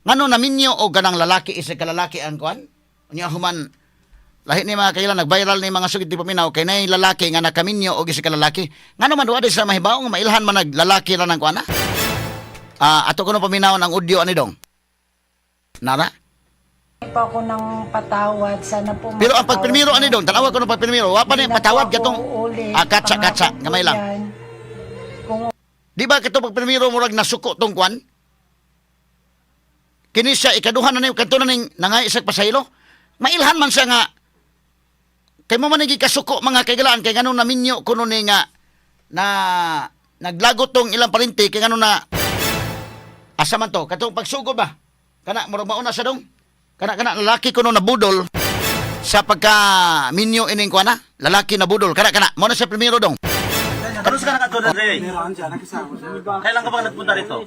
Ngano naminyo o ganang lalaki isa ka lalaki ang kuan? Unya human lahi ni mga kailan nag-viral ni mga sugid ti paminaw kay nay lalaki nga nakaminyo o isa ka lalaki. Ngano man duwa sa mahibaw nga mailhan man naglalaki ra nang kuan na? Ato kuno paminaw ang audio ani dong. Nara? Pa ako ng patawad, sana po Pero ang pagprimiro ani dong, tanawa ko no pagprimiro, wa pa ni patawad katong katsa gamay lang. Kung Di ba katong pagprimiro murag nasuko tong kuan? Kini siya ikaduhan na ni kanto na ning nangay isag pasaylo. Mailhan man siya nga kay mo man kasuko mga kaigalaan kay ngano naminyo kuno ni nga na naglagot tong ilang parinti kay ngano na asa man to katong pagsugod ba? Kana murag mauna sa dong. Kana lalaki kuno na budol sa pagka minyo ining kuana, lalaki na budol. Kana mo na sa primero dong. Ano sa ka na Ray? Kailan ka ba nagpunta rito?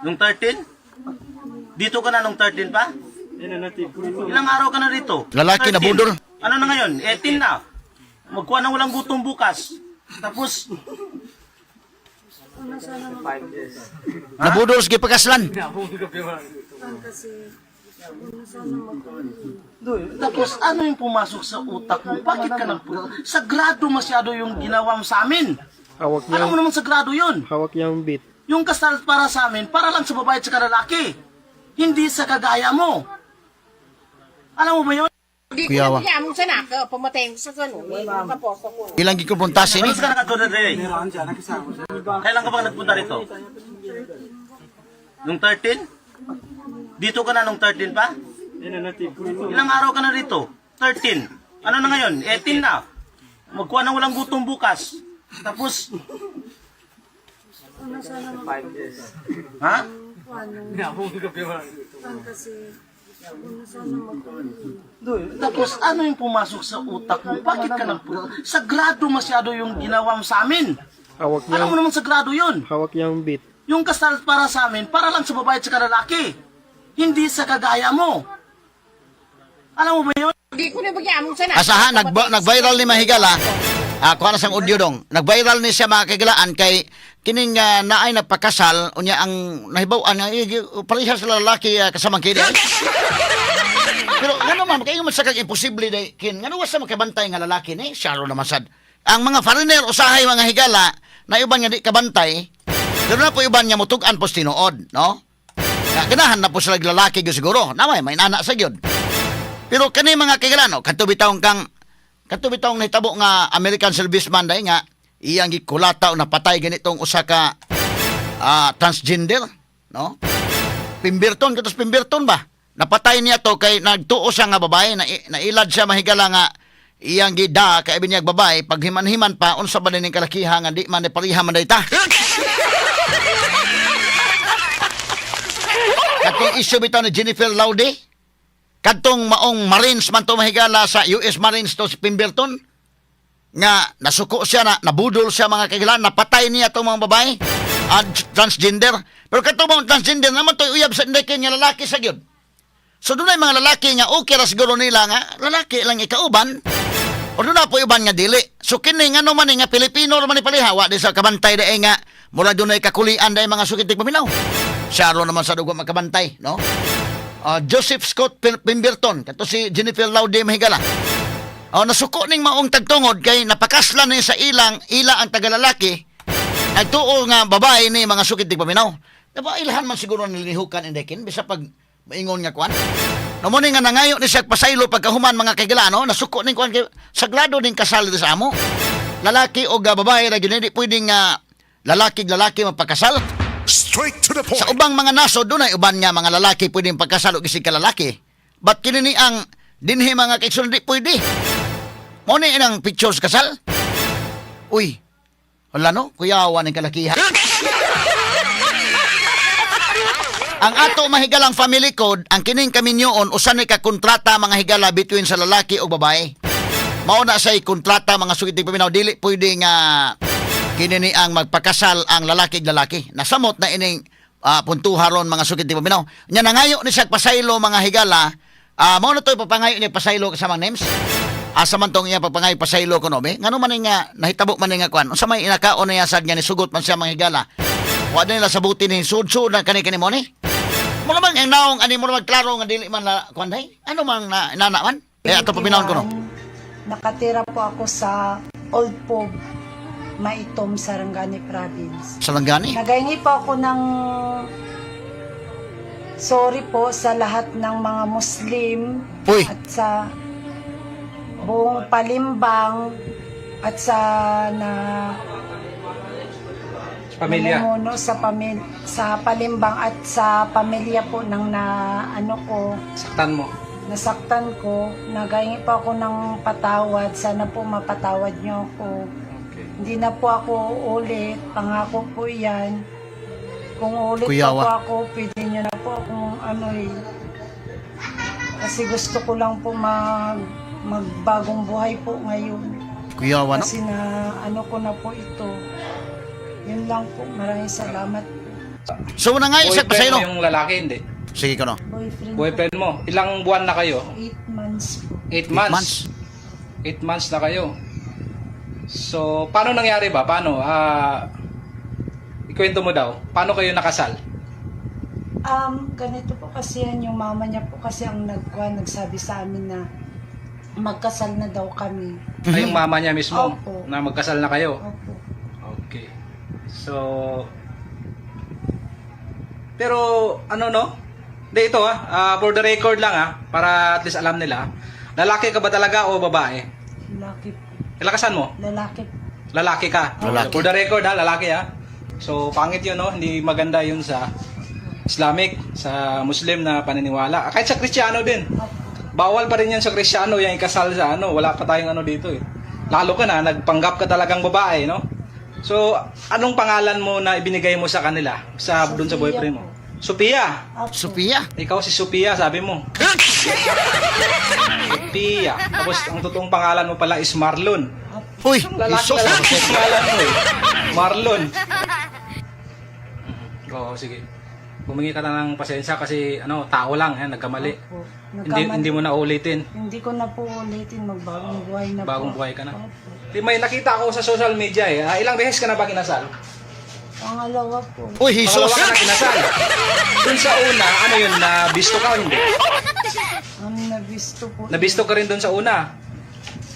Nung 13? Dito ka na nung 13 pa? Ilang araw ka na rito? Lalaki na 13. budol. Ano na ngayon? 18 na. Magkuha na walang gutom bukas. Tapos, Nabudol sige pagkaslan. tapos ano yung pumasok sa utak mo? Bakit ka nagpunta? Sagrado masyado yung ginawa mo sa amin. Hawak Alam mo niya, naman sagrado yun. hawak niya yung beat. Yung kasal para sa amin, para lang sa babae at sa lalaki. Hindi sa kagaya mo. Alam mo ba yun? Kuyawa. Kaya mo sa naka, pamatay ko sa ganun. Tapos ako. Ilang gikupuntas ini? Ano ka nakatulad Ray? Kailan ka ba nagpunta rito? Nung 13? Dito ka na nung 13 pa? Ilang araw ka na rito? 13. Ano na ngayon? 18 na. Magkuha na walang gutom bukas. Tapos, ha? Tapos ano yung pumasok sa utak mo? Bakit ka nagpunta? Sagrado masyado yung ginawa mo sa amin. Hawak niya, Alam mo naman sagrado yun. hawak niya yung beat. Yung kasal para sa amin, para lang sa babae at sa lalaki. Hindi sa kagaya mo. Alam mo ba yun? Hindi ko na bagyan mo sa naka. Asahan nag-viral ni Mahigala. Kuha na sang audio dong. Nag-viral ni siya mga kaigalaan kay kining naay nagpakasal unya ang nahibaw-an nga parehas sa lalaki kasamang kini. Pero ngano man kayo man sa kag imposible day kin ngano wa sa makabantay nga lalaki ni syaro naman sad. Ang mga foreigner usahay mga higala na iban nga di kabantay. Pero na po iban nga mutug-an pos tinuod, no? Nga ganahan na po sila lalaki gyud siguro. Namay may nana sa gyud. Pero kani mga kaigalano katubitawng nahitabo nga American serviceman day nga iyang gikulataw na patay ganitong usa ka transgender, no? Pimbirton katos Pimbirton ba? Napatay niya to kay nagtuo siya nga babae na ilad siya mahigala nga iyang gida kay binyag babae paghiman-himan pa unsa ba ning kalakiha nga di man pariha man dayta. Katong issue bitaw ni Jennifer Laude kadtong maong Marines man to mahigala sa US Marines to si Pemberton nga nasuko siya na nabudol siya mga kaigalan napatay niya tong mga babae transgender pero kadtong mga transgender naman to uyab sa indekin nga lalaki sa gyud. So dunay mga lalaki nga okay ra siguro nila nga lalaki lang ikauban o doon na po iban nga dili. So kini nga naman nga Pilipino naman ni palihawa di sa kabantay dae nga mura dunay kakulian dae mga sukitig paminaw. Syaro naman sa dugo makabantay, no? Joseph Scott Pemberton kato si Jennifer Laude mahigala. Nasuko ning maong tagtungod kay napakaslan ni sa ila ang tagalalaki nagtuo nga babae ni mga sukitig paminaw. Diba ilhan man siguro nilihukan indekin bisa pag maingon nga kwan. Namo ni nga nangayo ni siya pasaylo pagkahuman mga kaigilano nasuko ning kwan kay sagrado ning kasal sa amo. Lalaki o babae ra gyud di pwedeng lalaki magpakasal. Straight to the point. Sa ubang mga nasod dunay uban nga mga lalaki pwedeng pagkasal og isig ka lalaki. But kini ni ang dinhi mga kaigsoon di pwede. Mo ni inang pictures kasal. Uy. Wala no, kuyawa ning kalakiha. Ang ato mahigalang family code, ang kining kaminyoon usa ni ka kontrata mga higala between sa lalaki o babae. Mao na say kontrata mga sukitig paminaw dili pwede nga kini ni ang magpakasal ang lalaki ug lalaki. Nasamot na ining puntuharon mga sukitig paminaw. Nya nangayo ni siya pasaylo mga higala. Mao na toy papangayo ni pasaylo sa mga names. Asa man tong iya papangayo pasaylo kuno be? Ngano man nga nahitabo man nga kwan. Unsa may inakaon niya sad nga ni sugot man siya mga higala. Wa nila sabuti ni sud-sud na kani mo ni. Mo naman ang naong ani mo naman klaro nga dili man na kuanday. Ano man na inanaman? Eh ato paminawon ko no. Nakatira po ako sa Old Pob, Maitom, Sarangani Province. Sa Langani. Nagahingi po ako ng sorry po sa lahat ng mga Muslim Uy. at sa buong Palimbang at sa Pamilya. namumuno sa Palimbang at sa pamilya po ng Saktan mo. nasaktan ko. Nagahingi po ako ng patawad. Sana po mapatawad niyo ako. Okay. Hindi na po ako ulit. Pangako po yan. Kung ulit Kuyawa. pa po ako, pwede niyo na po akong Kasi gusto ko lang po magbagong buhay po ngayon. Kuyawa no. Kasi na ko na po ito. Yun lang po. Maraming salamat po. So na nga isa pa Boyfriend sa mo yung lalaki, hindi. Sige ko no. Boyfriend, Boyfriend mo. Ilang buwan na kayo? 8 months po. 8 months. 8 months na kayo. So, paano nangyari ba? Paano? Ikwento mo daw. Paano kayo nakasal? Ganito po kasi yan, yung mama niya po kasi ang nagsabi sa amin na magkasal na daw kami. Ay, yung mama niya mismo Opo. na magkasal na kayo? Opo. Okay. So, pero ano no? Hindi ito for the record lang para at least alam nila. Lalaki ka ba talaga o babae? Lalaki po. Ilakasan mo? Lalaki po. Lalaki ka. Lalaki. For the record lalaki So, pangit yun no? Hindi maganda yun sa Islamic, sa Muslim na paniniwala. Kahit sa Kristiyano din. Opo. Bawal pa rin yan sa Kristiyano, yung ikasal sa wala pa tayong dito Lalo ka na, nagpanggap ka talagang babae, no? So, anong pangalan mo na ibinigay mo sa kanila? Doon sa Sophia boyfriend mo? po. Sophia. Opo. Sophia. Ikaw si Sophia, sabi mo. Sophia. Tapos, ang totoong pangalan mo pala is Marlon. Uy, Lalaki Isos. ang pangalan mo Marlon. Oo, sige. Bumingi ka na ng pasensya kasi tao lang, nagkamali. Opo. Hindi mo na ulitin. Hindi ko na po ulitin. Magbagong buhay na Bagong po. buhay ka na. Opo. May nakita ako sa social media ilang beses ka na ba kinasal? Pangalawa po. Uy, Isos. Pangalawa ka na kinasal. Dun sa una, nabisto ka o hindi? Nabisto po. Nabisto ka rin dun sa una.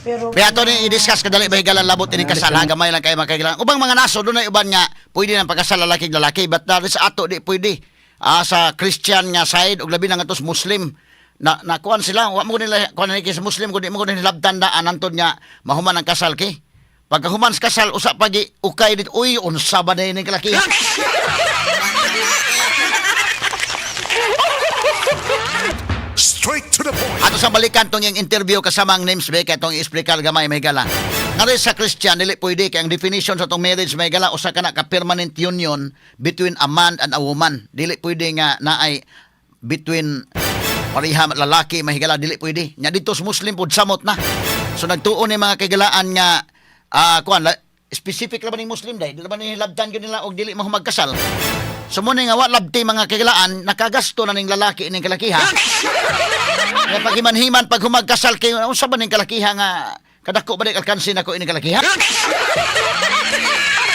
Pero Kaya ito ni i-discuss kadali ba higalan labot ini kasal gamay lang kay makagilan. Ubang mga naso doon na uban nga pwede nang pagkasal lalaki but dahil sa ato di pwede. Sa Christian nga side ug labi na nga tos Muslim na kuan sila wa mo nila kuan ni sa Muslim kundi mo nila labtandaan antod nga mahuman ang kasal kay. Pagka human sa kasal usa pagi ukay dit uy unsa ba na ni kalaki. Straight to the point. Ato sa balikan tong yung interview kasama ang names be kay tong i-explicar gamay may gala. Ngari sa Christian dili pwede kay ang definition sa tong marriage may gala usa ka na ka permanent union between a man and a woman. Dili pwede nga naay between pareha lalaki mahigala dili pwede. Nya dito sa Muslim pud samot na. So nagtuon ni mga kagalaan nga specific ra ba ning Muslim dai? Dili ba ni labtan gyud nila og dili mahumagkasal? So mo nga wa labti mga kagalaan nakagasto na ning lalaki ning kalakiha. Nga pagimanhiman pag humagkasal kay unsa ba ning kalakiha nga kadako ba ning alkansi nako ini kalakiha?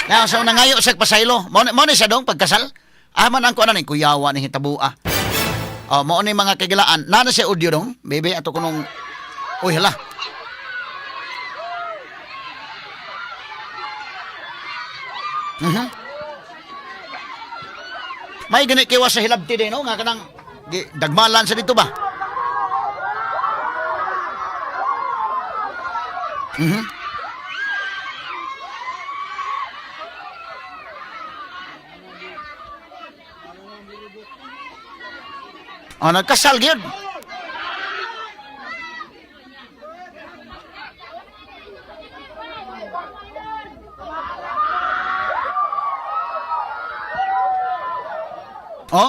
Now so nangayo sa pasaylo. Mo ni sa dong pagkasal. Man ang kuan ning kuyawa ning hitabua. Mo ni mga kagalaan. Nana si audio dong, bebe ato kunong uy hala. May gani kiwa sa hilabti din, no? Nga kanang dagmalan sa dito ba? Nagkasal gyud.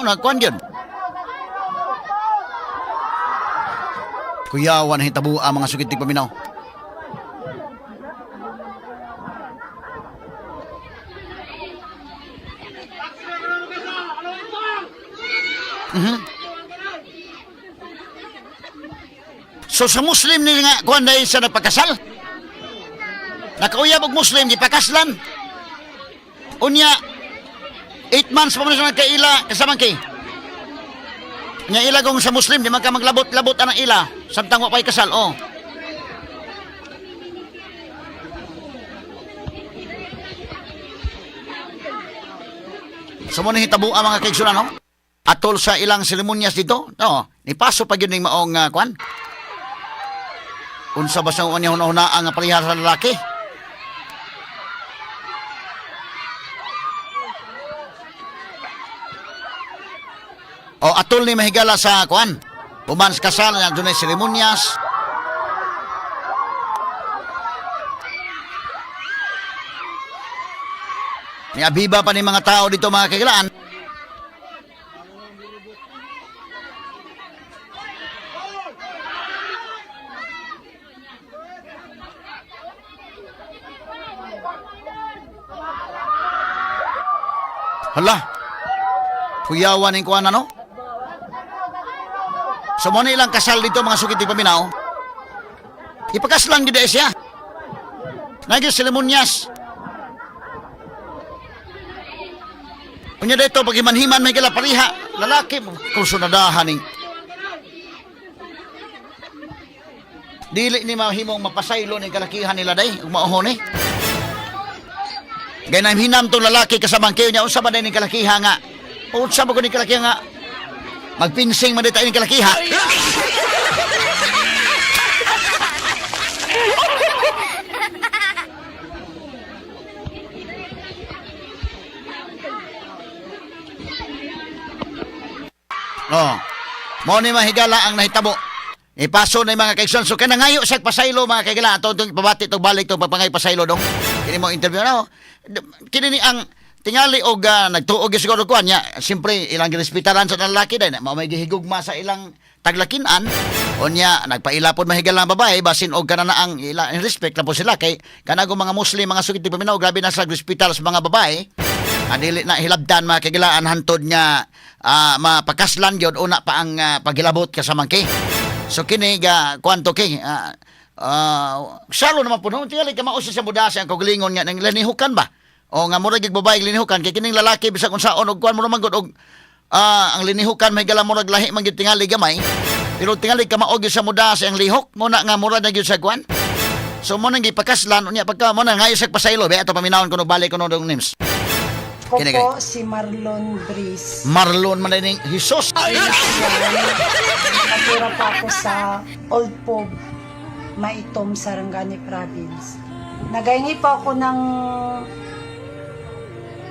Nagkuhan yun. Kuyawan na hitabua mga sukitig paminaw. So sa Muslim ni nga kuhan dahil sa nagpakasal. Nakauyab og Muslim di pakaslan. Unya 8 months pa man sa kaila kasamang kay. Nya ila kung sa Muslim, di man ka maglabot-labot ang ila. Samtang wa pa'y kasal, oh. So mo hitabo ang mga kaigsunan, no? Atol sa ilang seremonyas dito, no? Nipaso pa yun yung maong kwan. Unsa ba sa una-una ang palihara sa lalaki? O atol ni mahigala sa kwan. Human sa kasal, na doon ay seremonyas. Niabiba pa ni mga tao dito mga kagilaan. Hala, kuyawan ng kuwan ano? So mo na ilang kasal dito mga sukiti paminaw. Ipakaslang gid siya. Naging seremonyas. Unya dito pag himan-himan may kala pariha, lalaki kung sunadahan ning. Dili ni mahimong mapasaylo ning kalakihan nila day, ug maohon eh. Gay na hinam tong lalaki kasamang kayo niya unsa ba day ning kalakiha nga? Unsa ba ko ning kalakiha nga? Magpinsing man dito ning kalakiha. Oh. Mo ni mahigala ang nahitabo. Ipaso na yung mga kaigsunan. So kana ngayo sa pasaylo mga kaigala ato tong pabati tong balik tong papangay pasaylo dong. Kini mo interview na. Kini ni ang tingali og nagtuog siguro kuan nya. Siyempre ilang girespetaran sa lalaki day mao may gihigugma sa ilang taglakinan. Unya nagpailapod mahigala ang babae basin og kana na ang ila respect lang po sila kay kanago mga Muslim mga sugid paminaw grabe na sa hospital sa mga babae. Adili na hilabdan mga kagilaan hantod nga mapakaslan gyud una pa ang pagilabot kasamang kay. So kini ga kwanto kay salo naman puno tingali ka mausa sa budasa ang kagalingon nga nang linihukan ba? O nga murag ig babae linihukan kay kining lalaki bisag unsaon og kwan mo naman gud og ang linihukan may gala murag lahi man gyud tingali gamay. Pero tingali ka maog sa mudasa ang lihok mo na nga murag na gyud sa kwan. So mo nang gipakaslan unya pagka mo na ngayo sa pasaylo be ato paminawon kuno balik kuno dong names. Ko Kini po si Marlon Breeze. Marlon man ning Hesus. Nakatira po ako sa Old Pob, Maitom, Sarangani Province. Nagahingi po ako ng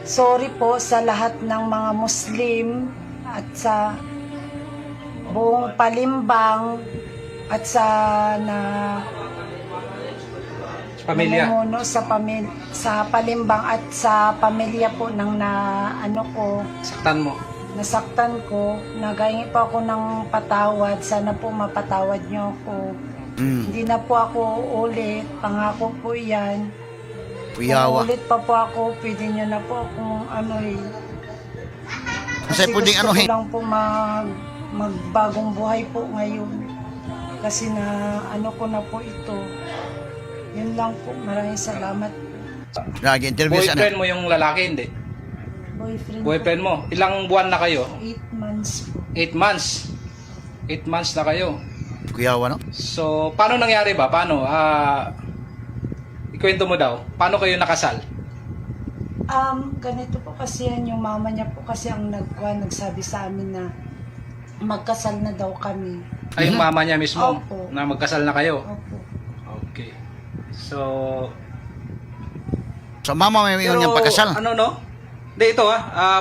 sorry po sa lahat ng mga Muslim at sa buong Palimbang at sa Pamilya. namumuno sa Palimbang at sa pamilya po ng Saktan mo. nasaktan ko. Nagahingi po ako ng patawad. Sana po mapatawad niyo ako. Hindi na po ako ulit. Pangako po yan. Kung Puyawa. ulit pa po ako, pwede niyo na po akong Kasi pwedeng gusto ko anuhin. lang po magbagong buhay po ngayon. Kasi na ko na po ito. Yun lang po. Maraming salamat po. Nag-interview sa Boyfriend mo yung lalaki, hindi? Boyfriend mo. Ilang buwan na kayo? 8 months po. 8 months. 8 months na kayo. Kuyawa no? So, paano nangyari ba? Paano? Ikwento mo daw. Paano kayo nakasal? Ganito po kasi yan, yung mama niya po kasi ang nagsabi sa amin na magkasal na daw kami. Ay, yung mama niya mismo Opo. na magkasal na kayo? Opo. Okay. So, So mama may yung pagkasal. ano no? Hindi ito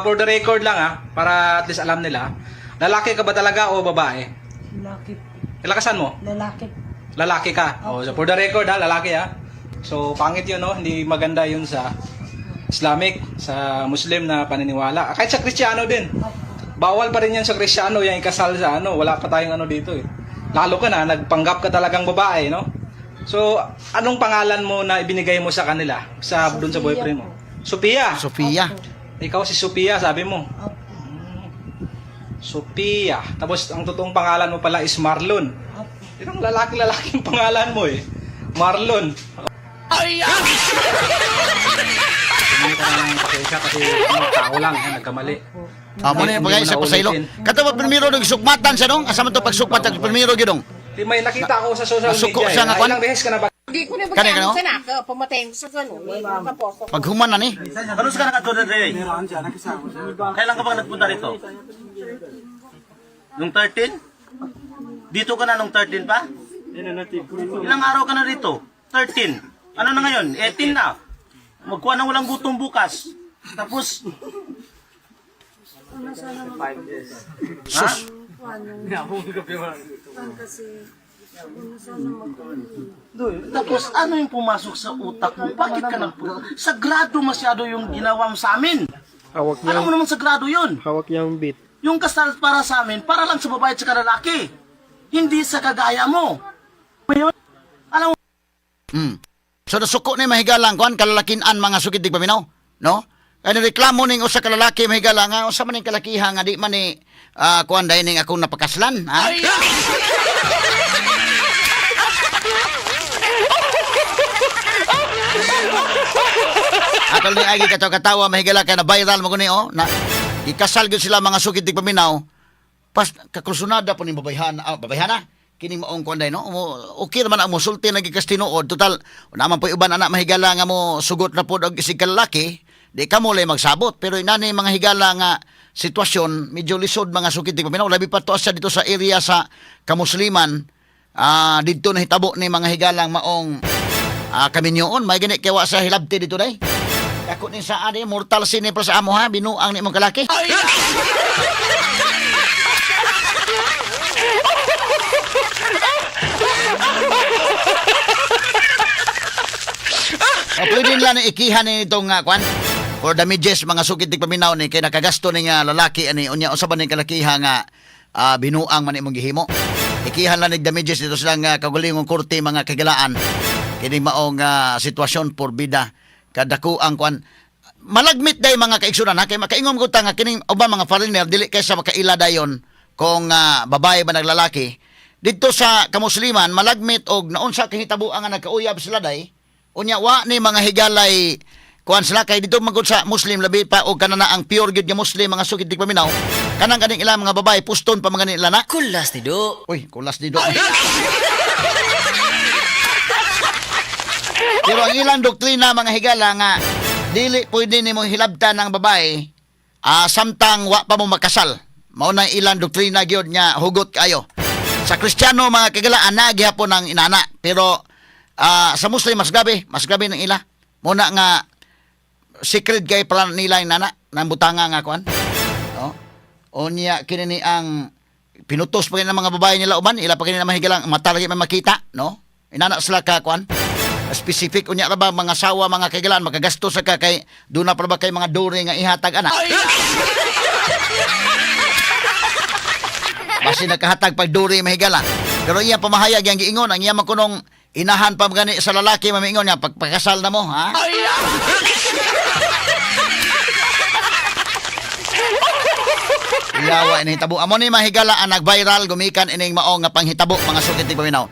for the record lang para at least alam nila. Lalaki ka ba talaga o babae? Lalaki po. Ilakasan mo? Lalaki. Lalaki ka. Oh, so for the record lalaki So pangit yun no, hindi maganda yun sa Islamic, sa Muslim na paniniwala. Kahit sa Kristiyano din. Opo. Bawal pa rin yan sa Kristiyano, yung ikasal sa wala pa tayong dito eh. Lalo ka na, nagpanggap ka talagang babae, no? So, anong pangalan mo na ibinigay mo sa kanila? Doon sa boyfriend mo? Sophia. Sofia. Ikaw si Sophia, sabi mo. Opo. Sophia. Tapos, ang totoong pangalan mo pala is Marlon. Opo. Yung lalaki-lalaking pangalan mo eh. Marlon. Ay! Hindi ka na ng pakisya kasi tao lang, nagkamali. Opo. Mo ni Hindi pagay mo sa na pasaylo. ulitin. Kato ba primero nung sukmatan siya dong? Asa man to pagsukmat ang primero gyud dong? Di may nakita ko sa social Nasuko media. siya nga, Kwan? Ilang beses ka na ba? Hindi ko na Kani ka, no? magkano sa naka, pumatay ko sa gano'n. Tapos ako. Pag human na ni. Ano sa ka nakatulad rin? Kailan ka bang nagpunta rito? Nung 13? Dito ka na nung 13 pa? Ilang araw ka na rito? 13. Ano na ngayon? 18 na. Magkuha ng walang gutom bukas. Tapos... Ha? Tapos ano yung pumasok sa utak mo? Bakit ka nagpunta? Sagrado masyado yung ginawa mo sa amin. Hawak niya, Alam mo naman sagrado yun. hawak niya ang bit. Yung kasal para sa amin, para lang sa babae at sa lalaki. Hindi sa kagaya mo. Ngayon, alam mo, So nasuko ni mahigalang kuan kalalakinan mga sugid dig paminaw, no? Kaya reklamo ning usa ka lalaki mahigala nga usa man ning kalakiha nga di man ni kuan dai ning akong napakaslan, ha? Atol ni agi katawa mahigala kay na viral mo guni oh na ikasal gyud sila mga sugid dig paminaw. Pas kakrusunada po ni babayhana kining maong kuan dai no okay naman ang musulti nagikas tinuod total naman po uban anak mahigala nga mo sugot na pod og isig ka lalaki di ka mo lay magsabot pero inani mga higala nga sitwasyon medyo lisod mga sugid dig paminaw labi pa to sa dito sa area sa kamusliman didto na hitabo ni mga higalang maong kaminyoon may gani kaya wa sa hilabti dito day ako ni sa ani mortal sin ni sa amo ha binuang ni mong kalaki. Pwede nila na ikihan ni itong kwan for damages mga sukit tig paminaw ni kay nakagasto ni nga lalaki ani unya usa ba ni kalakiha nga binuang man imong gihimo. Ikihan lang ni damages dito silang kagulingong korte mga kagalaan kini maong sitwasyon por bida kadako ang kwan malagmit day mga kaigsunan ha kay makaingom ko ta nga kining uban mga foreigner dili kaysa makaila dayon kung babae ba naglalaki dito sa kamusliman malagmit og naunsa kahitabo ang nagkauyab sila day unya wa ni mga higalay kuan sila kay dito magud sa Muslim labi pa og kanana ang pure gyud nga Muslim mga sugid dig paminaw kanang kaning ilang mga babae puston pa mga nila na Kulas ni Do. uy kulas dido pero ang ilang doktrina mga higala nga dili pwede nimo hilabtan ng babae samtang wa pa mo makasal mao na ilang doktrina gyud nga hugot kayo sa Kristiyano mga kagalaan na gihapon ang inana pero sa Muslim mas grabe ng ila muna nga secret kay pala nila inana nang butanga nga kuan no onya kini ang pinutos pa ng mga babae nila uban ila pa kini mahigalang mata lagi man makita no inana sila ka kuan specific unya ra ba mga sawa mga kagalaan makagastos sa ka kay duna pa ba kay mga duri nga ihatag ana basi nakahatag pag duri mahigala pero iya pamahayag yang giingon ang iya man kunong inahan pa gani sa lalaki mamingon niya pagpakasal na mo ha Yawa ini hitabo amo ni mahigala ang nag-viral gumikan ining mao nga panghitabo mga sugid tig paminaw